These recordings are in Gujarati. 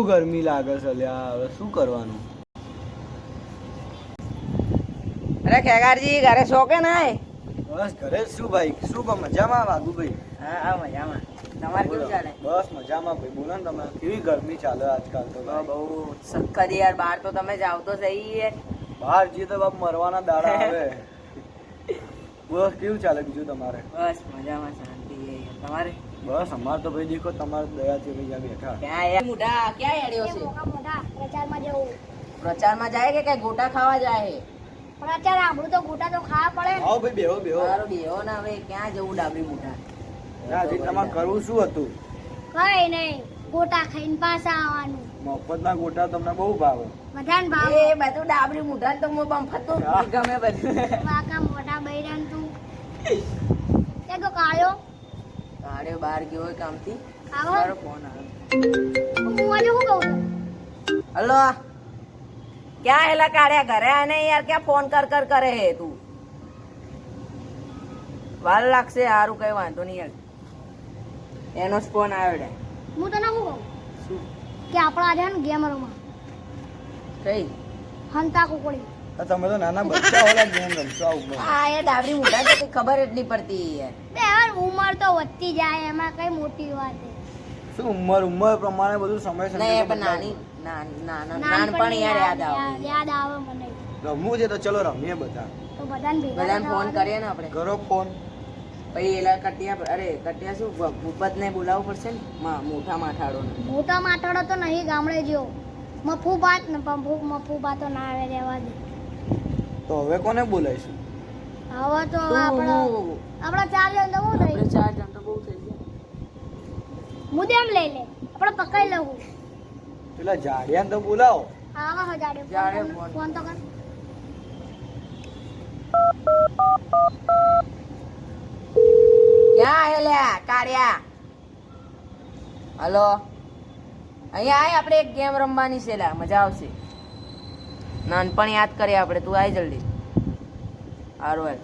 ગરમી લાગે છે લ્યા, હવે શું કરવાનું? અરે ખેગારજી ઘરે છો કે ના? બસ ઘરે શું ભાઈ, શું મજામાં વાઘુભાઈ? હા હા મજામાં. તમારે કેવું ચાલે? બસ મજામાં ભાઈ. બોલો ને તમે, કેવી ગરમી ચાલે આજકાલ તો? બહુ સખત યાર, બહાર તો તમે જાવ તો સહી યાર. બહાર જઈએ તો બાપ મરવાના દાડા આવે. બસ કેવું ચાલે બીજું તમારે? બસ મજામાં, શાંતિ. તમારે? બસ અમારે તો ભાઈ દેખો તમારે દયાથી ભાઈ બેઠા. ક્યાં યાર મોઢા ક્યાં હેડ્યો છે? મોટા પ્રચારમાં જવું. પ્રચારમાં જાય કે કઈ ગોટા ખાવા જાય? પ્રચાર આપણું તો ગોટા તો ખાવા પડે ને. આવો ભાઈ, બેહો બેહો. મારો બેહો ના હવે ક્યાં જવું ડાબરી મોઢા? હજી તમારે કરવું શું હતું? કઈ નહીં, ગોટા ખાઈને પાછા આવવાનું. મફતના ગોટા તમને બહુ ભાવે. બધાને ભાવે. એ બધું ડાબરી મોઢા તો હું બમફત તો ગમે બધું. વાકા મોટા બૈરાન તું તે તો કાળ્યો કાળ્યો બહાર ગયો હોય કામથી. આવો. મારો ફોન આવ્યો. હું આજે શું કહું છું? હલો, ક્યાં એલા કાઢ્યા? ઘરે આને યાર, ક્યાં ફોન કર કરે હે તું? વાર લાગશે, સારું કઈ વાંધો નહીં યાર. એનો જ ફોન આવ્યો રે. હું તને શું કહું શું? કે આપણા આજે ને ગેમ રમવા કઈ? હંતા કુકડી. તમે તો નાના બચ્ચા વાળા ગેમ રમશો આ ઉંમર? હા એ ડાબરી મોઢા તો કઈ ખબર જ નહીં પડતી યાર. બે યાર ઉંમર તો વધતી જાય, એમાં કઈ મોટી વાત છે. શું ઉંમર પ્રમાણે બધું સમય નહીં સંજોગો પણ બદલાય. નાનપણ યાર યાદ આવે. યાદ આવે મને. રમવું છે તો ચલો રમીએ બધા. તો બધાને ભેગા બધાને ફોન થવાનું. કરીએ ને આપણે. કરો ફોન. પછી એલા કટિયા શું ભૂપત ને બોલાવવું પડશે ને, મોટા માઠાડો ને. મોટા માટાડો તો નહીં ગામડે જેવો. મફુ બાત ને મફુ બાત તો ના આવે, રહેવા દે. તો હવે કોને બોલાવીશું? હવે તો આપણા 4 જણ તો બહુ થઈ. 4 જણ તો બહુ થઈ ગયા. મુદેમ લઈ લે, આપણે પકડી લઉં. પેલા જાડિયાને તો બોલાવો. આવા હજાડે જાડે ફોન તો કર. ક્યાં હેલ્યા કાળિયા? હલો, અહીંયા આય, આપણે એક ગેમ રમવાની છે લા, મજા આવશે. નાનપણ યાદ કરીએ આપણે, તું આય જલ્દી. હારું હાલ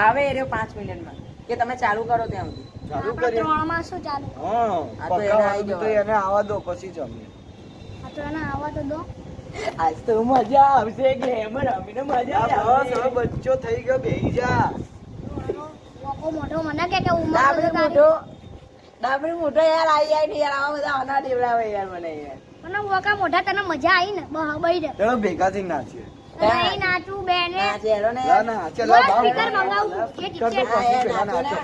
આવે એ રહ્યો 5 મિનિટમાં. કે તમે ચાલુ કરો ત્યાં સુધી. ચાલુ આપણા કરીએ. 3 માં શું ચાલે? હા, આ તો એને આઈ પકાવવાનું તો જવાય. એને આવવા દો પછી જમીએ. આ તો એને આવા તો દો. આજ તો મજા આવશે, ગેમ રમીને મજા આ બસ આવશે. હવે બચ્ચો થઈ ગયો, બેહી જા. વોકો મોઢો મને કે ઉંમર ડાબરી બધું મોઢો યાર આઈ ને યાર, આવા બધા અના દેવડાવે યાર મને યાર. મને વોકા મોઢા તને મજા આવી ને બહી દે. ચલો ભેગા થઈ નાચીએ. નહીં નાચું બેને. ના ચેરો ને ના ના ચલો બસ ભાવ સ્પીકર મંગાવું. કે સ્પીકર તો ટીચર. પછી યાર, પેલા નાચો નાચો. ને.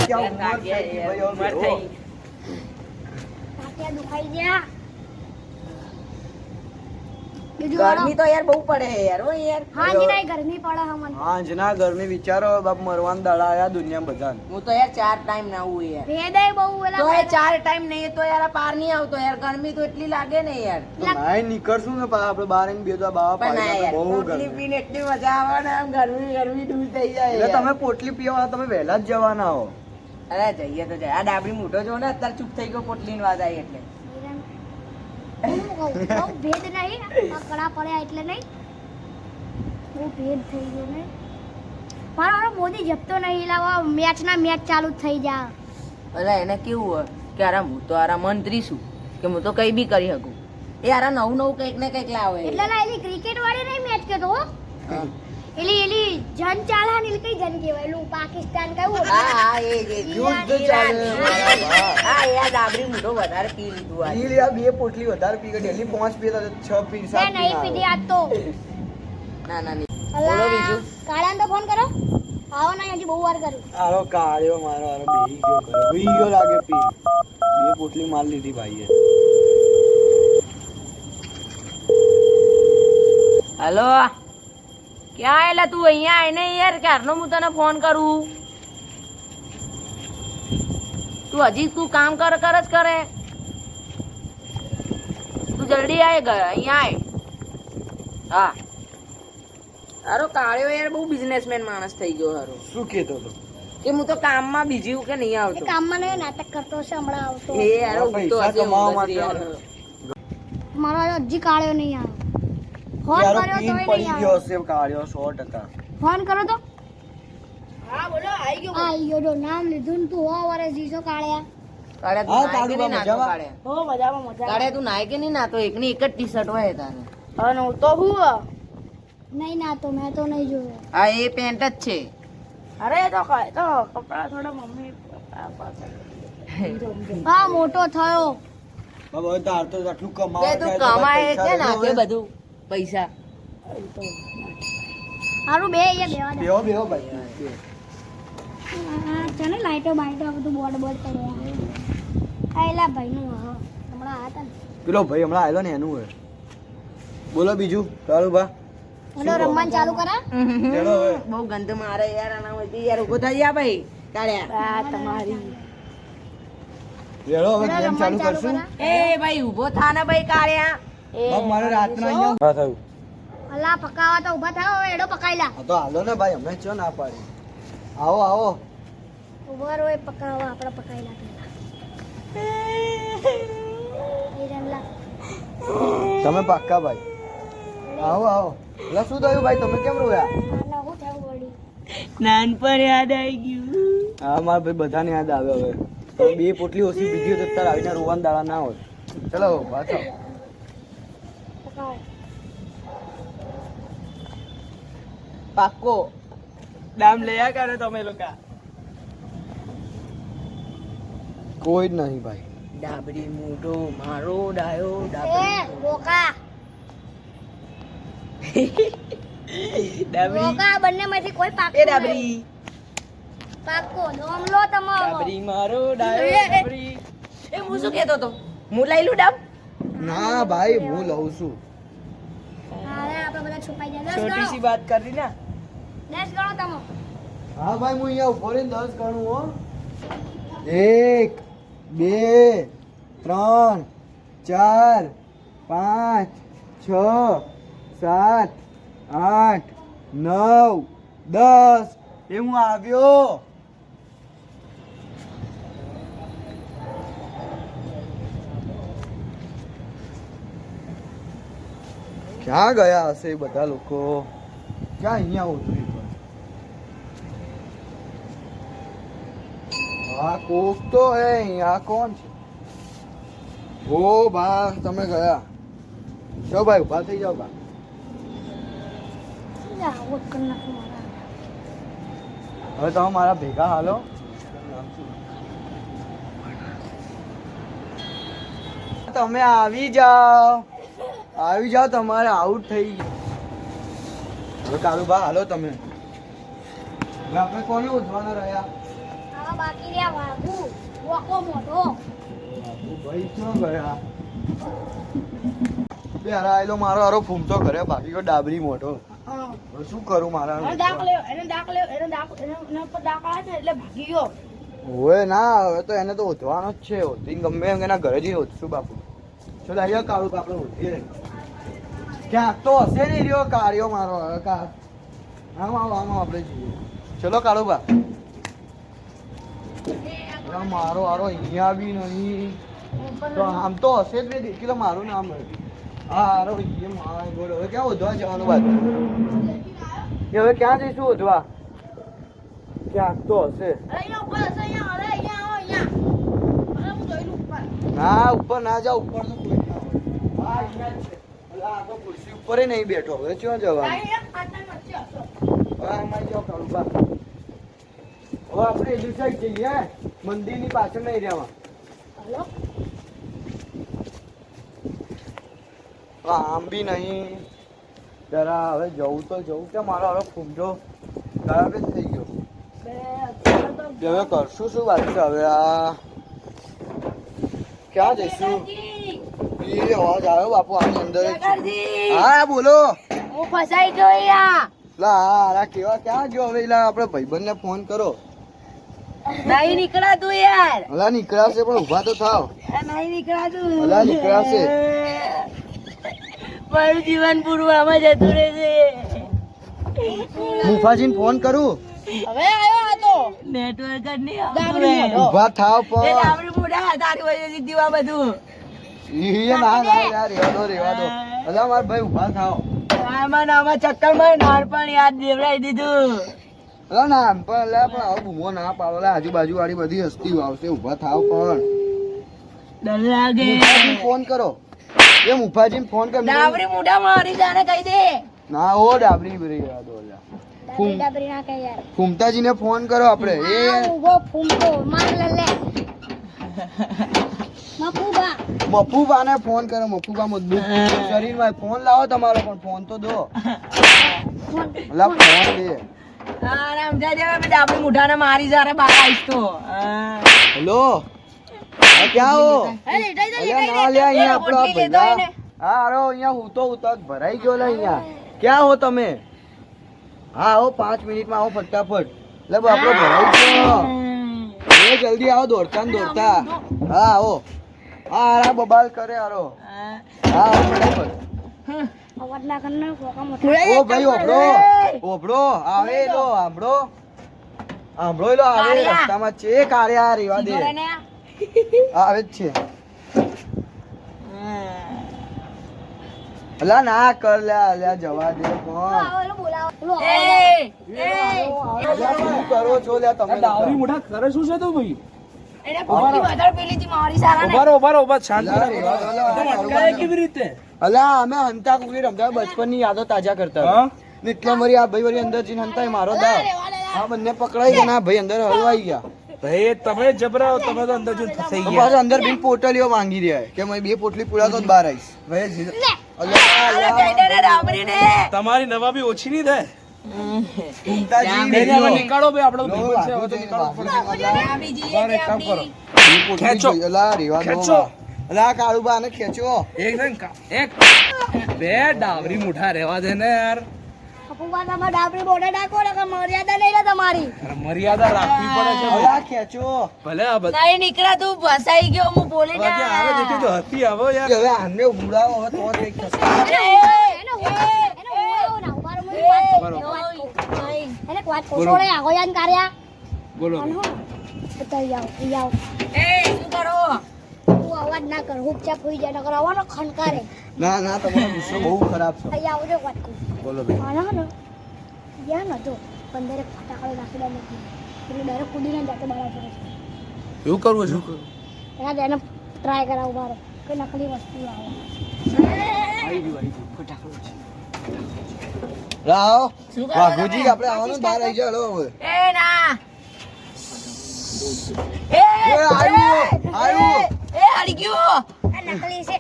ક્યાં ઉંમર થઈ ગઈ ભાઈ, હવે ઉંમર બેહો. થઈ. પાટિયા દુખાઈ ગયા. બીજું ગરમી તો યાર બહુ પડે છે યાર, હો યાર. હાજી નહીં ગરમી પડે હમણાં. હાંજના ગરમી વિચારો બાપ મરવાન દાડા આયા દુનિયા બધાને. હું તો યાર 4 ટાઈમ નાવું યાર. ભેદાય બહુ તો એલા એ 4 ટાઈમ નહીં તો યાર આ પાર નહીં આવતો યાર. ગરમી તો એટલી લાગે ને યાર. તો નાઈ નીકળશું ને પાછા આપણે બહાર આવીને બે તો બાવા પણ ના પાડી યાર, બહુ પોટલી ગરમી. પીને એટલી મજા આવે ને, આમ ગરમી દૂર થઈ જાય એટલે યાર. તમે પોટલી પીવા તમે વહેલા જ જવાના હો. અરે જઈએ તો જાય. આ ડાબરી મોઢો જો ને અત્યારે ચૂપ થઈ ગયો પોટલી ની વાત આવી એટલે. હું કહું, બહુ ભેદ નહીં કડા પડ્યા એટલે નહીં. બહુ ભેદ થઈ ગયો ને. પણ હવે મોદી જપતો નહીં લાવો, મેચ ચાલુ જ થઈ જાય. અરે એને કેવું હોય કે આરા હું તો આરા મંત્રી છું કે હું તો કઈ બી કરી શકું. એ આરા નવું કંઈક ને કંઈક લાવે. એટલે ના એલી ક્રિકેટ વાળી નહીં મેચ કેતો હો. હા. એલી જન ચાલે ને કઈ જન કહેવાય એલું પાકિસ્તાન કયું હા એ જ. યુદ્ધ ચાલે. હા યાર ડાબરી મોઢો વધારે પી લીધું આજે. પી લ્યા, 2 પોટલી વધારે પી ગઈ. ડેલી 5 પીતા 6 પી 7 મેં નહીં પીધી આજ તો. ના ના નહીં. બોલો બીજું. કાળાને તો ફોન કરો. આવો નહીં, હજી બહુ વાર કર્યું. આરો કાળ્યો મારો આરો બેહી ગયો ઘરે. હુઈ ગયો લાગે પી. 2 પોટલી માર લીધી ભાઈએ. હલો, ક્યાં એલા તું? અહીંયા આય ને યાર, ક્યારનો હું તને ફોન કરું. તું હજી કામ જ કરે. તું જલ્દી આય, અહીંયા આય. હા હારો કાળ્યો યાર બહુ બિઝનેસમેન માણસ થઈ ગયો હારો. શું કહેતો તો? કે હું તો કામમાં બીજી કે નહીં એ આવતો. કામમાં નહીં નાટક કરતો હશે, હમણાં આવતો. એ યાર ઊંઘતો પૈસા હશે કમાવા ઊંઘ જ યાર. મારો હજી કાળ્યો નહીં આવે. ફોન યારો કર્યો પીન તોય પડી નહીં ગયો આવે. હશે કાળ્યો 100%. ફોન કરો તો. હા બોલો આવી ગયો આ ઈયો જો નામ લીધું ને તું હો વરે જીસો કાળ્યા. કાળિયા તું હા, નાય કે નહીં નાતો મજામાં? કાળિયા? હો મજામાં મજા. કાળિયા તું નાય કે નહીં નાતો? એકની એક જ ટી-શર્ટ હોય તારે. અને હું તો હું નહીં ના તો મેં તો નહીં જોયો. આ એ પેન્ટ જ છે. અરે તો કપડા થોડા મમ્મી હા મોટો થયો. હવે તાર તો આટલું તે કમાવા તું જાય તો કમાય પૈસા છે લેજો નાખે હવે. બધું પૈસા. હારું બે અહીંયા બેવા દે. બેહો બેહો ભાઈ બેહો. ચાલે લાઈટો બાઈટો આ બધું બોર્ડ બોર્ડ કર્યા. આ એલા ભાઈનું હા હમણાં આયા તા ને. પેલો ભાઈ હમણાં આવેલો ને એનું હોય. બોલો બીજું ચાલુ બા ઓલો રમવાનું ચાલુ કરા. ચલો હવે. બહુ ગંધ મારે યાર આના વચ્ચે યાર ઉભો થઈ જા ભાઈ કાળિયા. આ તમારી રેડો હવે ઓલો ગેમ ચાલુ રમવાનું કરશું એ ભાઈ ઉભો થા ને ભાઈ કાળિયા. બાપ મારે રાતના અહીંયા હા થયું અલા પકાવા તો ઊભા થાઓ હવે એડો પકાઈલા. હા તો હાલો ને ભાઈ અમે ચો ના પાડી આવો આવો ઉભા રહો એ પકાવા આપણે પકાઈલા પેલા. એ રમલા તમે પાક્કા ભાઈ આવો આવો એટલે શું થયું ભાઈ તમે કેમ રોયા આલા હું થયું વળી. નાનપણ યાદ આવી ગયું. હા મારા ભાઈ બધાને યાદ આવે હવે તો બે પોટલી ઓછી બીજી હોય તો તાર આવીને રોવાના દાડા ના હોય ચલો પાછો પકાવો. પાક્કો દામ લયા કરો તમે લોકો. કોઈ જ નહીં ભાઈ ડાબડી મોઢો મારો ડાયો એ ડાબડી બોકા ડાબડી બોકા બંનેમાંથી કોઈ એ પાક્કું નહીં. ડાબડી પાક્કો નોમ લો તમારો. ડાબડી મારો ડાયો ડાબડી. એ હું શું કહેતો તો હું લઈ લઉં ડાબ. ના ભાઈ હું લઉં છું અરે આપણે બધા છુપાઈ જાય. 10 છોટી ગણો. સી બાત કરી ના. 10 ગણો તમે. હા ભાઈ હું અહીંયા ઉભો રહીને 10 ગણું હો 1 2 3 4 5 6 7 8 9 10 એ હું આવ્યો ક્યાં ગયા હશે એ બધા લોકો ક્યાં અહીંયા ઉતરી હા કોક તો હે આ કોણ છે ઓ બા તમે ગયા ચલો ભાઈ ઉભા થઈ જાઓ બા લા, આવું જ કરી નાખું મારા. હવે તમે મારા ભેગા હાલો તમે આવી જાઓ તમારે આઉટ થઈ ગયું હવે કાલુબા હાલો તમે હવે આપણે કોને ઉઠવાના રહ્યા આવા બાકી રહ્યા વાઘુ. વોકો મોટો. ભાઈ ક્યાં ગયા બે હરાયેલો મારો હારો ફૂમતો કરે બાકી કોઈ ડાબરી મોટો હવે શું કરું મારા ઓય ના હવે તો એને તો ઓધવાનો જ છે ઓધી ગમે એમ એના ઘરે જઈ ઓધશું બાપુ ચલો અહીંયા કાળું આપણે ઓધીએ ક્યાંક તો હશે ને રહ્યો કાર્યો મારો હવે આમ આવો આપણે જઈએ ચલો કાળું બા મારો હારો અહીંયા બી નહીં તો આમ તો હશે જ ને દેખી લો મારું નામ હા હારો હવે ક્યાં ઓધવા જવાનું બાદ એ હવે ક્યાં જઈશું ઓધવા ક્યાંક તો હશે ના ઉપર ના જાવ ઉપર તો કોઈ ના હોય હા અહીંયા જ છે અલા, આ તો ખુરશી ઉપર નહીં બેઠો હવે ક્યાં જવાનું હા એમાં જાઓ કાળું બા હવે આપણે એલી સાઈડ જઈએ મંદિરની પાછળ નહીં રહેવા આમ બી નહીં જરા હવે જવું તો જવું કે મારો હવે ફૂમજો ખરાબ જ થઈ ગયો હવે કરશું શું વાત છે હવે આ ક્યાં જઈશું એ અવાજ આવ્યો બાપુ આની અંદર જ છે. હા બોલો હું ફસાઈ ગયો યા. લા આ કેવા ક્યાં ગયો હવે એલા આપણે ભાઈબંધને ફોન કરો નહીં નીકળાતું યાર. અલા નીકળાશે પણ ઊભા તો થાવ નહીં નીકળાતું. અલા નીકળાશે મારું જીવન પૂરું આમાં જતું રહેશે. મુફાજીને ફોન કરું હવે આવ્યો આ તો. નેટવર્ક જ નહીં ડાબડી આવતું. ઊભા થાવ એ પણ ડાબડી મોઢા તારી વજે લીધી આ બધું. ઈ ના ના યાર રેવા દો અલા માર ભાઈ ઊભા થાવ આમાં ને આમાં ચક્કરમાં નાનપણ યાદ દેવડાવી દીધું. અલા ના પણ અલા પણ આવો બૂમો ના પાડો અલા આજુબાજુ વાળી બધી હસ્તીઓ આવશે ઊભા થાવ પણ ડર લાગે મુફાજીને ફોન કરો એ મુફાજીને ફોન કર ડાબરી મોઢા મારી જાને કહી દે ના ઓ ડાબરી બરી યાદ ઓલા ડાબરી ડાબરી ના કહે યાર ફૂમતાજીને ફોન કરો આપણે એ ઉભો ફૂમતો માર લે મફુબા મફુબાને ફોન કરો મફુબા મજબૂત શરીરમાં ફોન લાવો તમારો પણ ફોન તો દો અલા ફોન દે આરામ જાય હવે ડાબરી મોઢાને મારી જારે બહાર આવીશ તો હેલો આ ક્યાં હો અરે દઈ અલ્યા ના લે અહીંયા આપણો આ ભૈયા હા આરો અહીંયા હું તો ભરાઈ ગયો લે અહીંયા ક્યાં હો તમે હા આવો 5 મિનિટમાં આવો ફટાફટ લે આપણો ભરાઈ ગયો એ જલ્દી આવો દોડતા ને દોડતા હા આવો હા આરા બબાલ કરે આરો હા આવો ફટાફટ અવાજ ના કરને કોકા મોટો ઓ ભાઈ ઓબળો ઓબળો આવે લો આંબળો આંબળો લો આવે રસ્તામાં છે કાળ્યા રેવા દે આવે જ છે અલા ના કર લે અલ્યા જવા દે કોણ આવો બોલાવો અલ્યા શું કરો છો લે તમે ડાવરી મોઢા કરે શું છે તું ભાઈ એને પોટલી વધારે પેલી થી મારી સારા ને ઉભા શાંતિ અલા, રેવા દો, અલા, અટકાય કેવી રીતે અલા અમે હંતા કુકડી રમતા બચપનની યાદો તાજા કરતા હા? ને એટલા મરી આ ભાઈ વળી અંદર જઈને હંતાય મારો દાવ આ બંને પકડાઈ ગયા ના ભાઈ અંદર હલવાઈ ગયા ભાઈ તમે જબરાઓ તમે તો અંદર જઈને ફસાઈ તો ગયા પાછો અંદર બી પોટલીઓ માંગી રહ્યા કે મેં 2 પોટલી પૂરા તો જ બહાર આવીશ ભાઈ અલ્યા, અલ્યા, ડાબરી ને તમારી નવાબી ઓછી નહીં થાય ચિંતાજી બેને હવે વિડીયો. નીકાળો ભાઈ આપણો લો, ભીગો છે હવે તો બાપુજી, નીકાળો બાપુજી, અલા, ડાબરી જી બહાર એક કામ કરો બે પોટલી ખેંચો. જોઈ, અલા, રેવા દો, ખેંચો. અલા, કાળુબા, આને ખેંચો. એક બે ડાવરી મુઠા રહેવા દે ને યાર મફુબા તમે ડાબરી બોડે ડાકો ને મર્યાદા નહીં લે તમારી અરે મર્યાદા રાખવી પડે છે અલા, ભાઈ. ખેંચો. ભલે આ બધા નહીં નીકળા તું ફસાઈ ગયો હું બોલી બાકી આવે દેખી તો હતી આવો યાર હવે આને ઉડાવો, હવે તો કંઈક થશે. એને ઉભારો ના ઉભારો મને વાત બરોબર. એને વાત કોસોડે આગો યાન કાર્યા બોલો અનહો તો આવ શું કરો તું અવાજ ના કર હુપચાપ હોઈ જાય નકર આવવાનો ખણકારે ના ના તમારો ગુસ્સો બહુ ખરાબ છે અહીં આવજો વાત કર બોલો ભાઈ આનો ને યા નતો 15 ફટાકડો નાખી દે નથી એટલે ડાયરેક્ટ કૂદીને જાતે બહાર પડે છે એવું કરવું છું એના તેને ટ્રાય કરાવ બારો કોઈ નકલી વસ્તુ આવે લાવો શું કરો વાઘુજી તમે? આપણે આવવાનું બહાર આવી જાય લો હવે એ ના એ આવ્યું એ હળી ગયો આ નકલી છે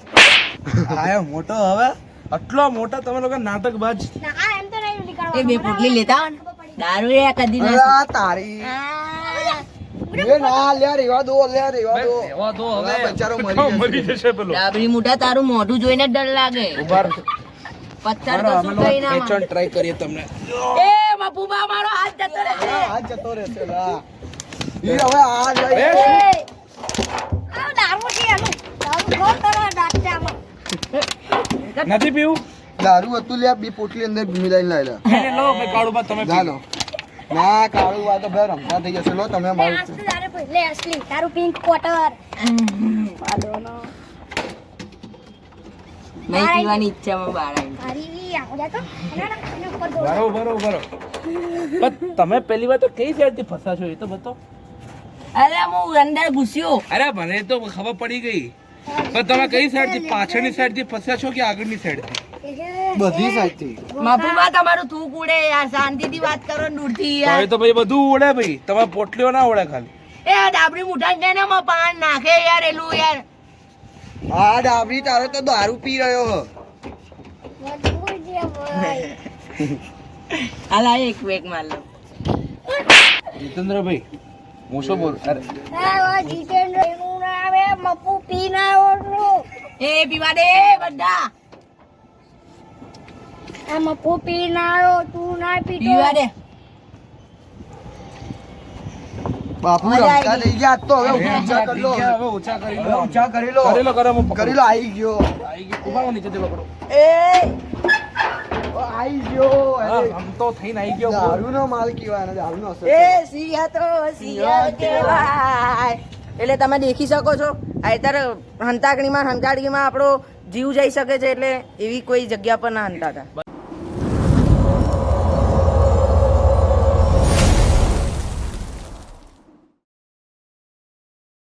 આયો મોટો હવે આટલો મોટા તમે લોકો નાટકબાજ ના આ એમ તો નહીં નીકળવા એ બે પોટલી લેતા આવો ને. દારૂ એ કદી ના અલા, તારી એ ના લે રેવા દો દો એવા તો હવે હવે બચારો મરી જશે પેલો ડાબરી મોઢા તારું મોઢું જોઈને જ ડર લાગે ઉભાર પથ્થર બરાબર, કશું અમે કઈ લોકો ના ખેંચણ try કરીએ તમને એ મપુબા મારો હાથ જતો રહેશે આ જતો રહેશે લા ઈ હવે આ જાય એ, આ દારૂ છે એનું દારૂ ગોળ કરો ડાચામાં નથી પીવું દારૂ હતું લે બે પોટલી અંદર મિલાઈને લાયેલા એને લો ભાઈ કાળુબા તમે ના પી લો ના કાળું આ તો ભાઈ રમતા થઈ જશે લો તમે લે મારું આસ્તે દારૂ પી લે અસલી તારું પિંક ક્વાર્ટર પાડોનો નહીં પીવાની ઈચ્છામાં બહાર આવી તારી વી આખો જાતો અને ઉપર દોડ બરોબર પણ તમે પહેલી વાર તો કઈ સાઈડ થી ફસા છો એ તો બતાવો અરે હું અંદર ઘૂસ્યો અરે મને તો ખબર પડી ગઈ પણ તમે કઈ સાઈડ થી પાછળની સાઈડ થી ફસ્યા છો કે આગળની સાઈડ થી બધી સાઈડ થી મપુબા તમારું થૂક ઉડે યાર શાંતિથી વાત કરો ને દૂરથી યાર હવે તો ભાઈ બધું ઉડે ભાઈ તમારે પોટલીઓ ના ઉડે ખાલી એ ડાબરી મુઠા છે ને માં પાન નાખે યાર એલું યાર આ ડાબરી તારો તો દારૂ પી રહ્યો હો મજબૂર છે ભાઈ અલા એક વેક માર લો જીતેન્દ્રભાઈ હું શું બોલું અરે આ જીતેન્દ્ર એનું નામ હે મપુ પીના ઓરનું એ પીવા દે બધા આ મપુ પીનારો તું ના પીતો પીવા દે બાપુ મજા આવી રમતા થઈ ગયા આજ તો હવે ઊંચા કરી લો હવે ઊંચા કરી હવે લો ઊંચા કરી લો કરી લો હું પકડું. કરી લો આવી ગયો આવી ગયું. ઉભારો નીચેથી પકડો એ આવી ગયો હા, આમ તો થઈને આવી ગયો દારૂ નો માલ કેવાય દારૂ નો અસર એ સિયા તો સિયા કહેવાય એટલે તમે દેખી શકો છો અત્યારે હંતાકડીમાં હંકાડીમાં આપણો જીવ જઈ શકે છે એટલે એવી કોઈ જગ્યા પર ના હંતાતા